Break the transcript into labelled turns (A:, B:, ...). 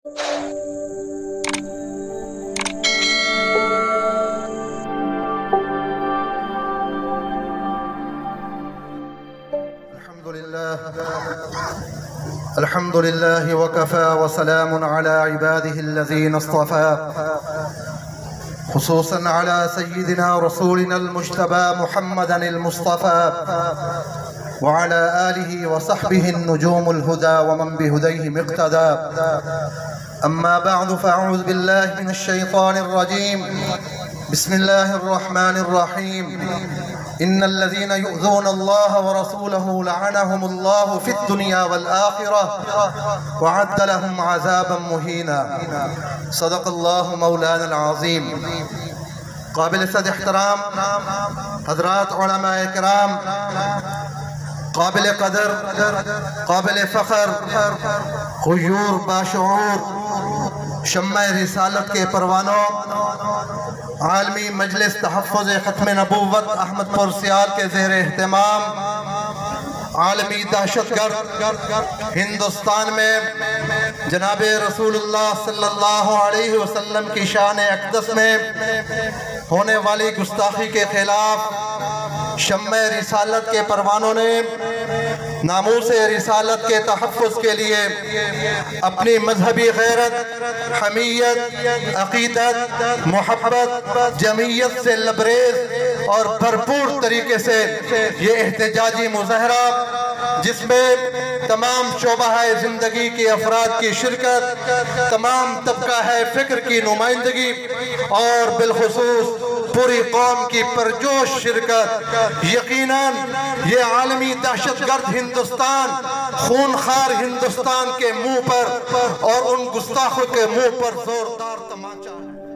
A: الحمد لله وكفى وسلام على عباده الذين اصطفى خصوصا على سيدنا رسولنا المجتبى محمدا المصطفى وعلى آله وصحبه النجوم الهدى ومن بهديهم اقتدى. أما بعد فأعوذ بالله من الشيطان الرجيم. بسم الله الرحمن الرحيم. إن الذين يؤذون الله ورسوله لعنهم الله في الدنيا والآخرة وعد لهم عذابا مهينا. صدق الله مولانا العظيم. قابل صد احترام حضرات علماء کرام، قابل قدر، قابل فخر، غیور باشعور، شمع رسالت کے پروانوں، عالمی مجلس تحفظ ختم نبوت احمد پور سیال کے زیر اہتمام عالمی دہشت گرد ہندوستان میں جناب رسول اللہ صلی اللہ علیہ وسلم کی شان اقدس میں ہونے والی گستاخی کے خلاف شمع رسالت کے پروانوں نے ناموس رسالت کے تحفظ کے لیے اپنی مذہبی غیرت، حمیت، عقیدت، محبت، جمعیت سے لبریز اور بھرپور طریقے سے یہ احتجاجی مظاہرہ، جس میں تمام شعبہ زندگی کے افراد کی شرکت، تمام طبقہ فکر کی نمائندگی اور بالخصوص پوری قوم کی پرجوش شرکت، یقیناً یہ عالمی دہشت گرد ہندوستان، خونخوار ہندوستان کے منہ پر اور ان گستاخوں کے منہ پر زوردار تمانچہ ہے۔